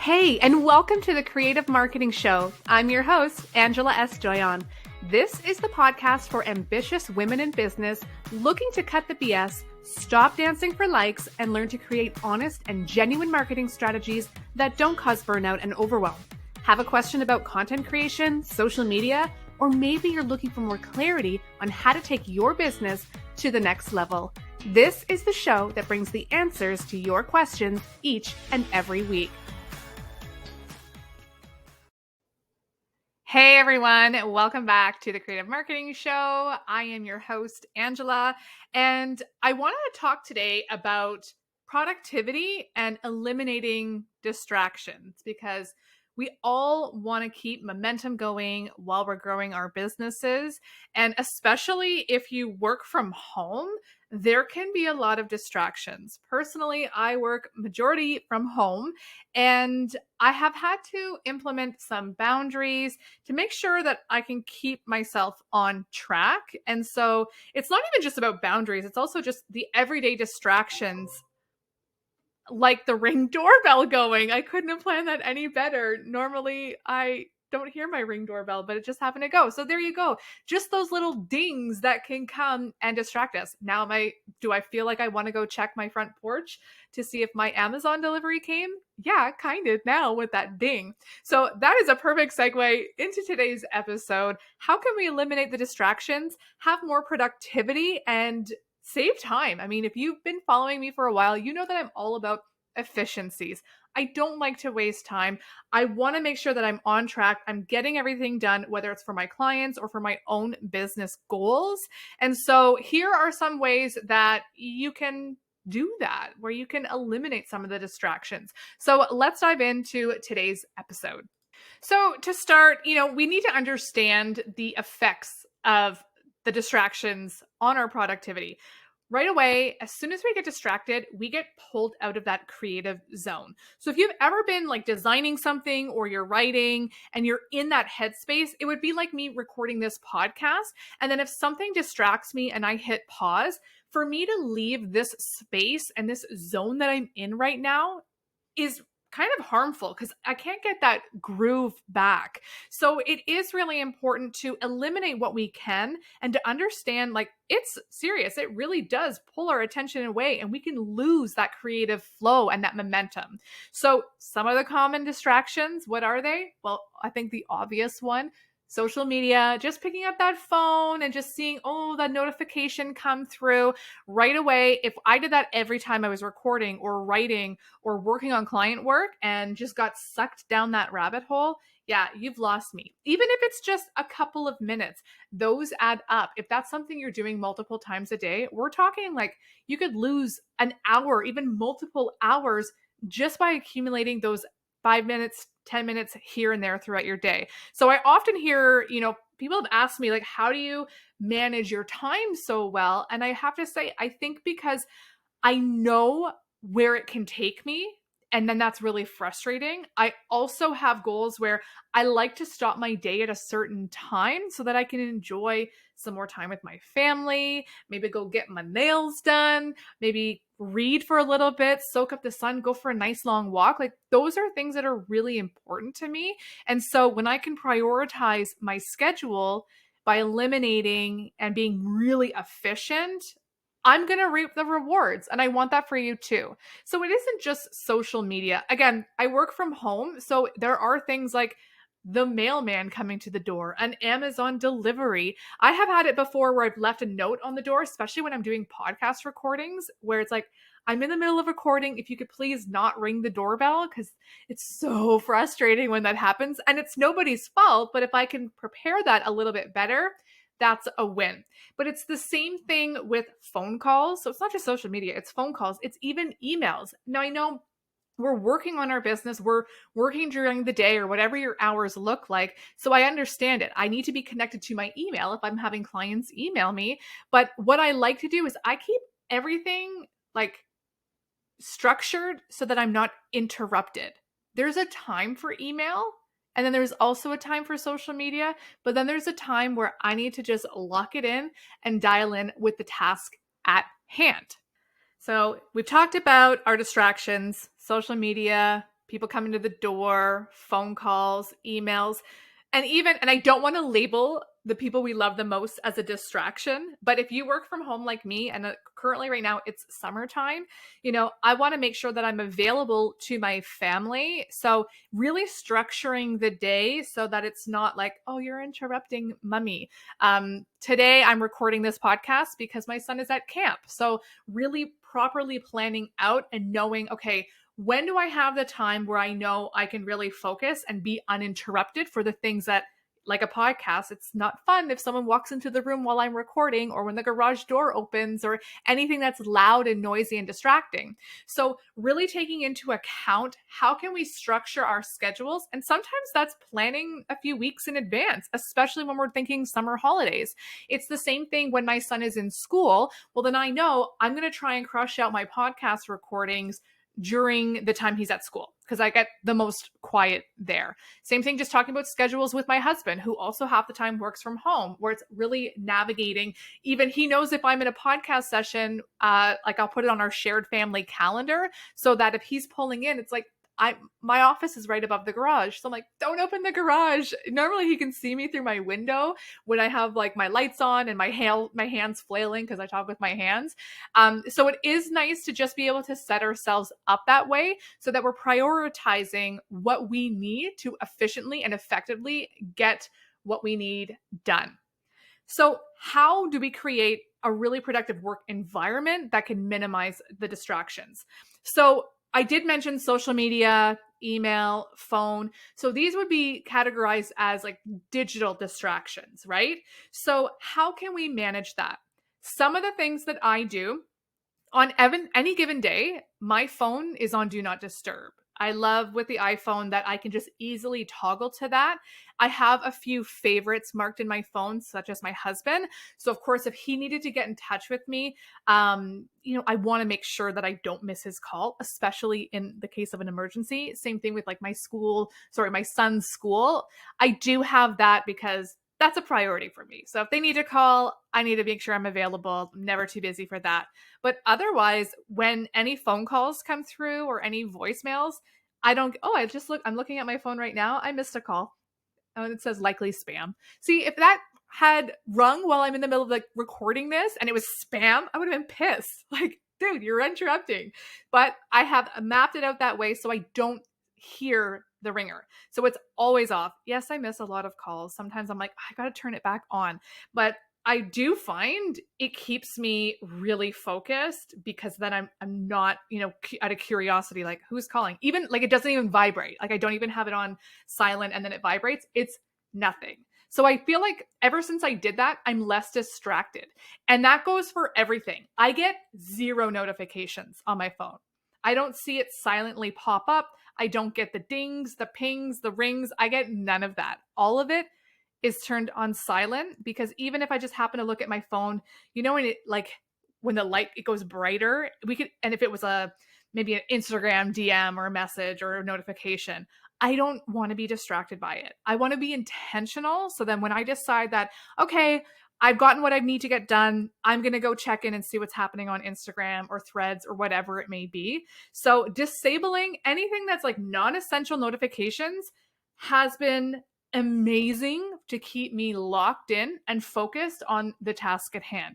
Hey, and welcome to the Creative Marketing Show. I'm your host, Angela S. Doyon. This is the podcast for ambitious women in business looking to cut the BS, stop dancing for likes, and learn to create honest and genuine marketing strategies that don't cause burnout and overwhelm. Have a question about content creation, social media, or maybe you're looking for more clarity on how to take your business to the next level. This is the show that brings the answers to your questions each and every week. Hey everyone, welcome back to the Creative Marketing Show. I am your host, Angela, and I want to talk today about productivity and eliminating distractions because we all want to keep momentum going while we're growing our businesses. And especially if you work from home, there can be a lot of distractions. Personally, I work majority from home, and I have had to implement some boundaries to make sure that I can keep myself on track. And so it's not even just about boundaries, it's also just the everyday distractions like the Ring doorbell going. I couldn't have planned that any better. Normally, I don't hear my Ring doorbell, but it just happened to go. So there you go. Just those little dings that can come and distract us. Now, do I feel like I want to go check my front porch to see if my Amazon delivery came? Yeah, kind of now with that ding. So that is a perfect segue into today's episode. How can we eliminate the distractions, have more productivity, and save time? I mean, if you've been following me for a while, you know that I'm all about efficiencies. I don't like to waste time. I want to make sure that I'm on track. I'm getting everything done, whether it's for my clients or for my own business goals. And so here are some ways that you can do that, where you can eliminate some of the distractions. So let's dive into today's episode. So to start, we need to understand the effects of the distractions on our productivity. Right away, as soon as we get distracted, we get pulled out of that creative zone. So if you've ever been like designing something or you're writing and you're in that headspace, it would be like me recording this podcast. And then if something distracts me and I hit pause, for me to leave this space and this zone that I'm in right now is kind of harmful because I can't get that groove back. So it is really important to eliminate what we can and to understand, like, it's serious. It really does pull our attention away and we can lose that creative flow and that momentum. So some of the common distractions, what are they? Well, I think the obvious one, social media, just picking up that phone and just seeing, that notification come through right away. If I did that every time I was recording or writing or working on client work and just got sucked down that rabbit hole, yeah, you've lost me. Even if it's just a couple of minutes, those add up. If that's something you're doing multiple times a day, we're talking like you could lose an hour, even multiple hours just by accumulating those 5 minutes, 10 minutes here and there throughout your day. So I often hear, people have asked me, like, how do you manage your time so well? And I have to say, I think because I know where it can take me, and then that's really frustrating. I also have goals where I like to stop my day at a certain time so that I can enjoy some more time with my family, maybe go get my nails done, maybe read for a little bit, soak up the sun, go for a nice long walk. Like, those are things that are really important to me. And so when I can prioritize my schedule by eliminating and being really efficient, I'm going to reap the rewards, and I want that for you too. So it isn't just social media. Again, I work from home, so there are things like the mailman coming to the door, an Amazon delivery. I have had it before where I've left a note on the door, especially when I'm doing podcast recordings, where it's like, I'm in the middle of recording. If you could please not ring the doorbell, because it's so frustrating when that happens. And it's nobody's fault, but if I can prepare that a little bit better, that's a win. But it's the same thing with phone calls. So it's not just social media, it's phone calls, it's even emails. Now, I know we're working on our business, we're working during the day or whatever your hours look like. So I understand it. I need to be connected to my email if I'm having clients email me. But what I like to do is I keep everything like structured so that I'm not interrupted. There's a time for email, and then there's also a time for social media, but then there's a time where I need to just lock it in and dial in with the task at hand. So we've talked about our distractions, social media, people coming to the door, phone calls, emails, and I don't want to label the people we love the most as a distraction, but if you work from home like me, and currently right now it's summertime, I want to make sure that I'm available to my family. So really structuring the day so that it's not like, oh, you're interrupting mommy. Today I'm recording this podcast because my son is at camp. So really properly planning out and knowing, okay, when do I have the time where I know I can really focus and be uninterrupted for the things that, like a podcast, it's not fun if someone walks into the room while I'm recording, or when the garage door opens, or anything that's loud and noisy and distracting. So really taking into account, how can we structure our schedules? And sometimes that's planning a few weeks in advance, especially when we're thinking summer holidays. It's the same thing when my son is in school. Well, then I know I'm going to try and crush out my podcast recordings during the time he's at school, because I get the most quiet there. Same thing, just talking about schedules with my husband, who also half the time works from home, where it's really navigating. Even he knows if I'm in a podcast session, like I'll put it on our shared family calendar so that if he's pulling in, it's like, my office is right above the garage. So I'm like, don't open the garage. Normally he can see me through my window when I have like my lights on and my hands flailing because I talk with my hands. So it is nice to just be able to set ourselves up that way so that we're prioritizing what we need to efficiently and effectively get what we need done. So how do we create a really productive work environment that can minimize the distractions? So I did mention social media, email, phone. So these would be categorized as like digital distractions, right? So how can we manage that? Some of the things that I do on any given day, my phone is on do not disturb. I love with the iPhone that I can just easily toggle to that. I have a few favorites marked in my phone, such as my husband. So of course, if he needed to get in touch with me, I want to make sure that I don't miss his call, especially in the case of an emergency. Same thing with like my son's school. I do have that because that's a priority for me. So if they need to call, I need to make sure I'm available. I'm never too busy for that. But otherwise, when any phone calls come through or any voicemails, I'm looking at my phone right now. I missed a call. Oh, it says likely spam. See, if that had rung while I'm in the middle of like recording this and it was spam, I would have been pissed. Like, dude, you're interrupting. But I have mapped it out that way so I don't hear the ringer. So it's always off. Yes, I miss a lot of calls. Sometimes I'm like, I got to turn it back on. But I do find it keeps me really focused, because then I'm not, out of curiosity, like who's calling, even like it doesn't even vibrate. Like I don't even have it on silent and then it vibrates. It's nothing. So I feel like ever since I did that, I'm less distracted. And that goes for everything. I get 0 notifications on my phone. I don't see it silently pop up. I don't get the dings, the pings, the rings. I get none of that. All of it is turned on silent, because even if I just happen to look at my phone, when the light, it goes brighter, and if it was maybe an Instagram DM or a message or a notification, I don't want to be distracted by it. I want to be intentional. So then when I decide that, okay, I've gotten what I need to get done, I'm going to go check in and see what's happening on Instagram or Threads or whatever it may be. So disabling anything that's like non-essential notifications has been amazing to keep me locked in and focused on the task at hand.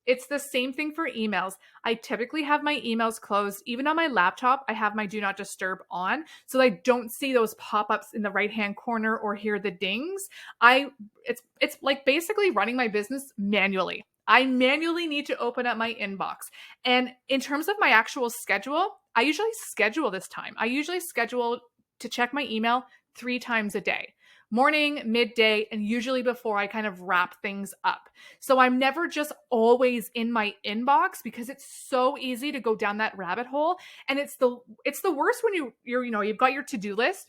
It's the same thing for emails. I typically have my emails closed. Even on my laptop, I have my do not disturb on, so I don't see those pop-ups in the right-hand corner or hear the dings. It's like basically running my business manually. I manually need to open up my inbox. And in terms of my actual schedule, I usually schedule this time. I usually schedule to check my email 3 times a day. Morning, midday, and usually before I kind of wrap things up. So I'm never just always in my inbox, because it's so easy to go down that rabbit hole. And it's the worst when you've got your to-do list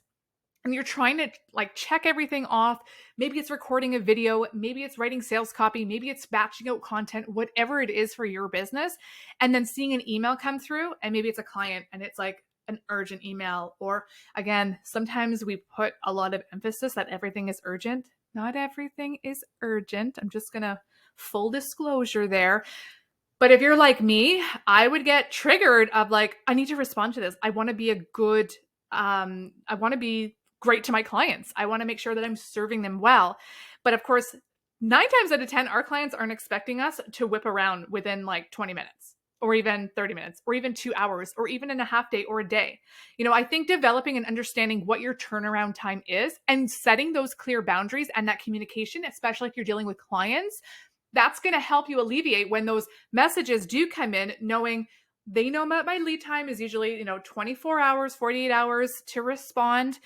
and you're trying to like check everything off. Maybe it's recording a video, maybe it's writing sales copy, maybe it's batching out content, whatever it is for your business. And then seeing an email come through, and maybe it's a client and it's like an urgent email. Or again, sometimes we put a lot of emphasis that everything is urgent. Not everything is urgent. I'm just going to full disclosure there. But if you're like me, I would get triggered of like, I need to respond to this. I want to be a good I want to be great to my clients. I want to make sure that I'm serving them well. But of course, 9 times out of 10, our clients aren't expecting us to whip around within like 20 minutes or even 30 minutes or even 2 hours or even in a half day or a day. I think developing and understanding what your turnaround time is and setting those clear boundaries and that communication, especially if you're dealing with clients, that's going to help you alleviate when those messages do come in, knowing they know my lead time is usually 24 hours, 48 hours to respond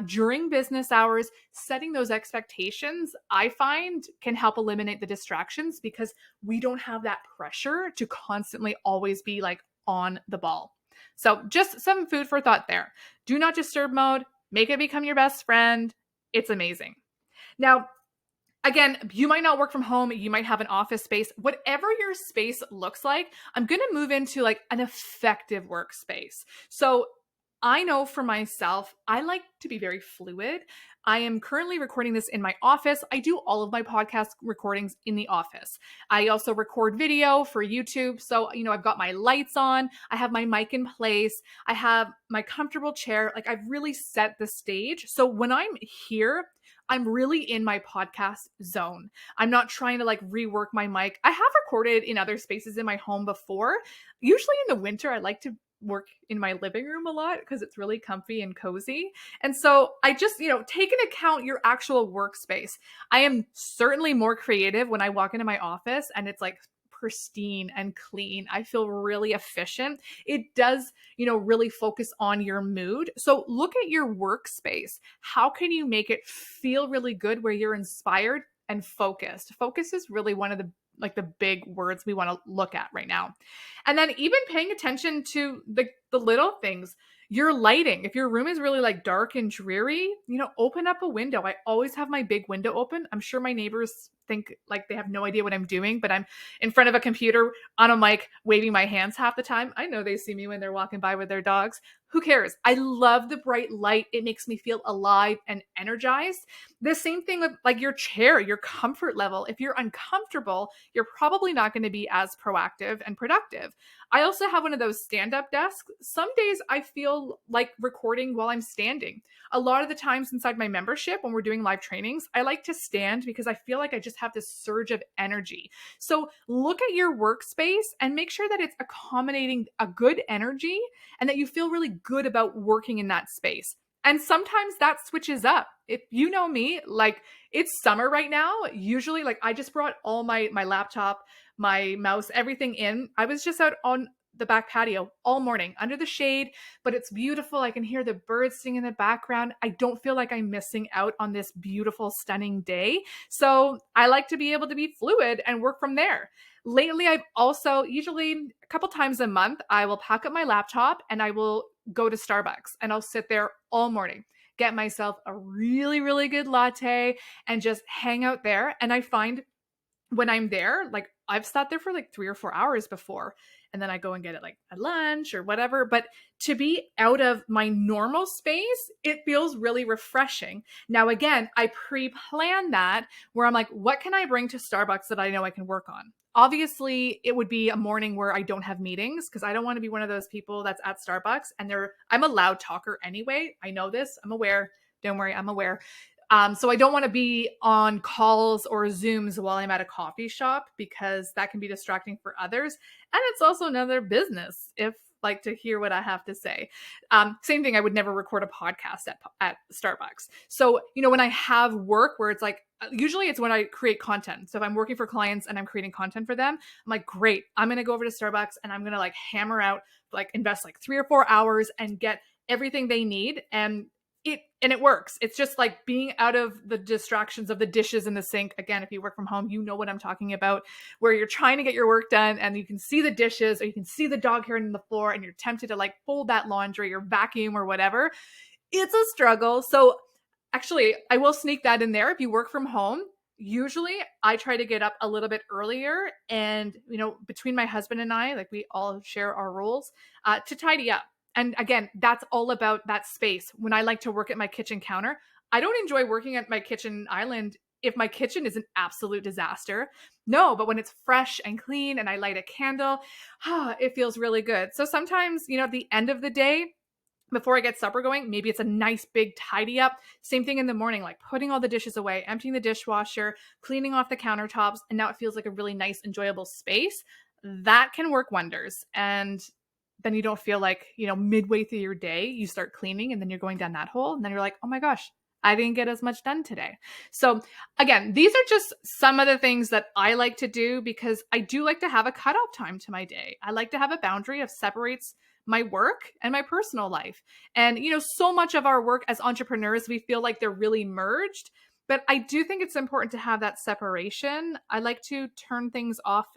during business hours. Setting those expectations, I find, can help eliminate the distractions because we don't have that pressure to constantly always be like on the ball. So just some food for thought there. Do not disturb mode, make it become your best friend. It's amazing. Now, again, you might not work from home. You might have an office space. Whatever your space looks like, I'm going to move into like an effective workspace. So I know for myself, I like to be very fluid. I am currently recording this in my office. I do all of my podcast recordings in the office. I also record video for YouTube. So, I've got my lights on. I have my mic in place. I have my comfortable chair. Like, I've really set the stage. So when I'm here, I'm really in my podcast zone. I'm not trying to like rework my mic. I have recorded in other spaces in my home before. Usually in the winter, I like to work in my living room a lot because it's really comfy and cozy. And so I just, take into account your actual workspace. I am certainly more creative when I walk into my office and it's like pristine and clean. I feel really efficient. It does, really focus on your mood. So look at your workspace. How can you make it feel really good where you're inspired and focused? Focus is really one of the big words we want to look at right now. And then even paying attention to the little things. Your lighting, if your room is really like dark and dreary, open up a window. I always have my big window open. I'm sure my neighbors think like they have no idea what I'm doing, but I'm in front of a computer on a mic waving my hands half the time. I know they see me when they're walking by with their dogs. Who cares? I love the bright light. It makes me feel alive and energized. The same thing with like your chair, your comfort level. If you're uncomfortable, you're probably not going to be as proactive and productive. I also have one of those stand-up desks. Some days I feel like recording while I'm standing. A lot of the times inside my membership, when we're doing live trainings, I like to stand because I feel like I just have this surge of energy. So look at your workspace and make sure that it's accommodating a good energy and that you feel really good about working in that space. And sometimes that switches up. If you know me, like it's summer right now, usually like I just brought all my laptop, my mouse, everything in. I was just out on the back patio all morning under the shade, but it's beautiful. I can hear the birds sing in the background. I don't feel like I'm missing out on this beautiful, stunning day. So I like to be able to be fluid and work from there. Lately, I've also, usually a couple times a month, I will pack up my laptop and I will go to Starbucks and I'll sit there all morning, get myself a really, really good latte and just hang out there. And I find when I'm there, like I've sat there for like 3 or 4 hours before, and then I go and get it like at lunch or whatever. But to be out of my normal space, it feels really refreshing. Now, again, I pre-plan that where I'm like, what can I bring to Starbucks that I know I can work on? Obviously, it would be a morning where I don't have meetings because I don't want to be one of those people that's at Starbucks and I'm a loud talker anyway. I know this. I'm aware. Don't worry, I'm aware. So I don't want to be on calls or Zooms while I'm at a coffee shop because that can be distracting for others. And it's also another business if like to hear what I have to say. Same thing, I would never record a podcast at Starbucks. So, when I have work where it's like, usually it's when I create content. So if I'm working for clients and I'm creating content for them, I'm like, great, I'm going to go over to Starbucks and I'm going to like hammer out, like invest like 3 or 4 hours and get everything they need. And it works. It's just like being out of the distractions of the dishes in the sink. Again, if you work from home, you know what I'm talking about, where you're trying to get your work done and you can see the dishes or you can see the dog hair on the floor and you're tempted to like fold that laundry or vacuum or whatever. It's a struggle. So actually, I will sneak that in there. If you work from home, usually I try to get up a little bit earlier and, between my husband and I, like we all share our roles to tidy up. And again, that's all about that space. When I like to work at my kitchen counter, I don't enjoy working at my kitchen island if my kitchen is an absolute disaster. No, but when it's fresh and clean and I light a candle, it feels really good. So sometimes, at the end of the day, before I get supper going, maybe it's a nice big tidy up. Same thing in the morning, like putting all the dishes away, emptying the dishwasher, cleaning off the countertops, and now it feels like a really nice, enjoyable space. That can work wonders. And then you don't feel like, midway through your day, you start cleaning and then you're going down that hole. And then you're like, oh my gosh, I didn't get as much done today. So again, these are just some of the things that I like to do because I do like to have a cutoff time to my day. I like to have a boundary of separates my work and my personal life. And, so much of our work as entrepreneurs, we feel like they're really merged. But I do think it's important to have that separation. I like to turn things off.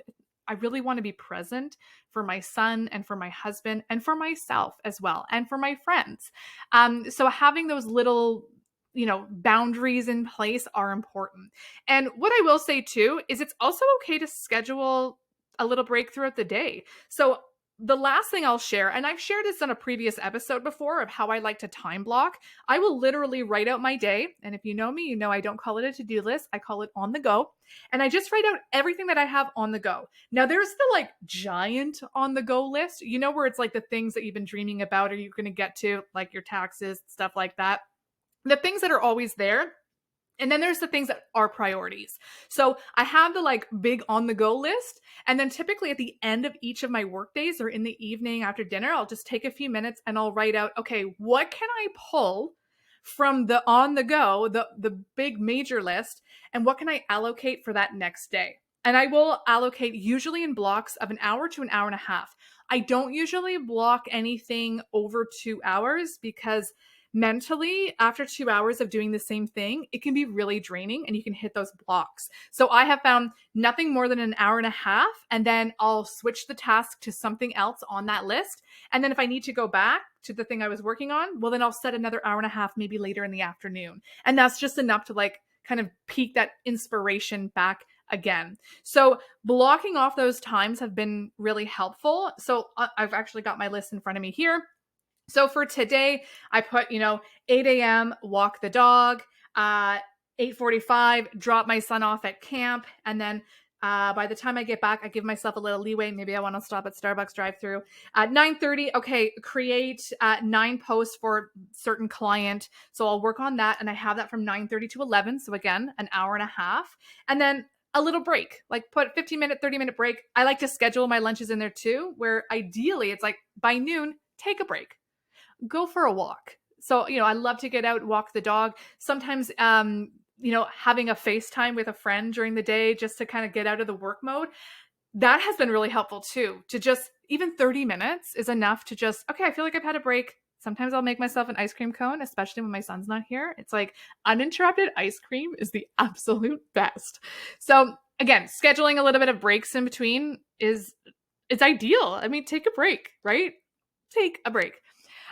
I really want to be present for my son and for my husband and for myself as well and for my friends. So having those little boundaries in place are important. And what I will say too is it's also okay to schedule a little break throughout the day. So the last thing I'll share, and I've shared this on a previous episode before of how I like to time block. I will literally write out my day. And if you know me, you know I don't call it a to-do list. I call it on the go. And I just write out everything that I have on the go. Now there's the giant on the go list, where it's like the things that you've been dreaming about or you're going to get to, like your taxes, stuff like that. The things that are always there. And then there's the things that are priorities. So I have the big on the go list. And then typically at the end of each of my work days or in the evening after dinner, I'll just take a few minutes and I'll write out, okay, what can I pull from the on the go, the big major list, and what can I allocate for that next day? And I will allocate usually in blocks of an hour to an hour and a half. I don't usually block anything over 2 hours because mentally, after 2 hours of doing the same thing, it can be really draining and you can hit those blocks. So I have found nothing more than an hour and a half, and then I'll switch the task to something else on that list. And then if I need to go back to the thing I was working on, well, then I'll set another hour and a half, maybe later in the afternoon. And that's just enough to kind of peak that inspiration back again. So blocking off those times have been really helpful. So I've actually got my list in front of me here. So for today, I put, 8 a.m., walk the dog, 8:45, drop my son off at camp. And then by the time I get back, I give myself a little leeway. Maybe I want to stop at Starbucks drive-thru. At 9:30, okay, create 9 posts for certain client. So I'll work on that. And I have that from 9:30 to 11. So again, an hour and a half. And then a little break, put 15-minute, 30-minute break. I like to schedule my lunches in there too, where ideally it's by noon, take a break. Go for a walk. So, I love to get out and walk the dog. Sometimes, having a FaceTime with a friend during the day just to kind of get out of the work mode, that has been really helpful too. To just, even 30 minutes is enough to just, okay, I feel like I've had a break. Sometimes I'll make myself an ice cream cone, especially when my son's not here. It's uninterrupted ice cream is the absolute best. So again, scheduling a little bit of breaks in between it's ideal. I mean, take a break, right? Take a break.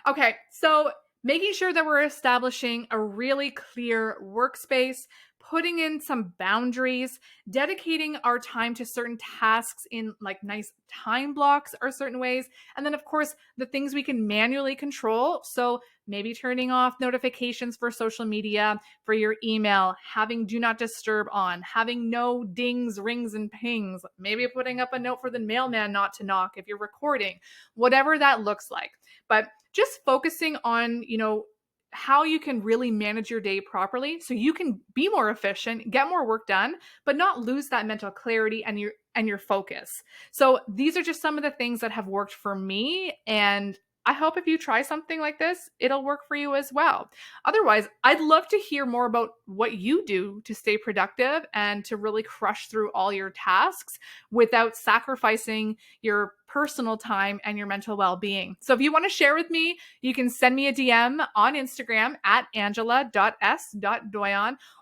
Okay, so making sure that we're establishing a really clear workspace, putting in some boundaries, dedicating our time to certain tasks in nice time blocks or certain ways. And then of course, the things we can manually control. So maybe turning off notifications for social media, for your email, having do not disturb on, having no dings, rings, and pings, maybe putting up a note for the mailman not to knock if you're recording, whatever that looks like. But just focusing on, how you can really manage your day properly so you can be more efficient, get more work done, but not lose that mental clarity and your focus. So these are just some of the things that have worked for me, and I hope if you try something like this, it'll work for you as well. Otherwise, I'd love to hear more about what you do to stay productive and to really crush through all your tasks without sacrificing your personal time and your mental well-being. So if you want to share with me, you can send me a DM on Instagram at angela.s.doyon.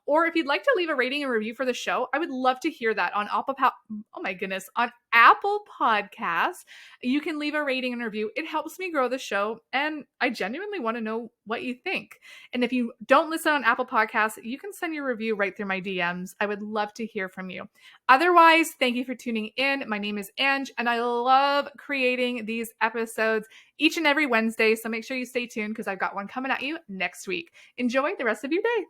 Or if you'd like to leave a rating and review for the show, I would love to hear that on on Apple Podcasts. You can leave a rating and review. It helps me grow the show, and I genuinely want to know what you think. And if you don't listen on Apple Podcasts, you can send your review right through my DMs. I would love to hear from you. Otherwise, thank you for tuning in. My name is Ange, and I love creating these episodes each and every Wednesday. So make sure you stay tuned because I've got one coming at you next week. Enjoy the rest of your day.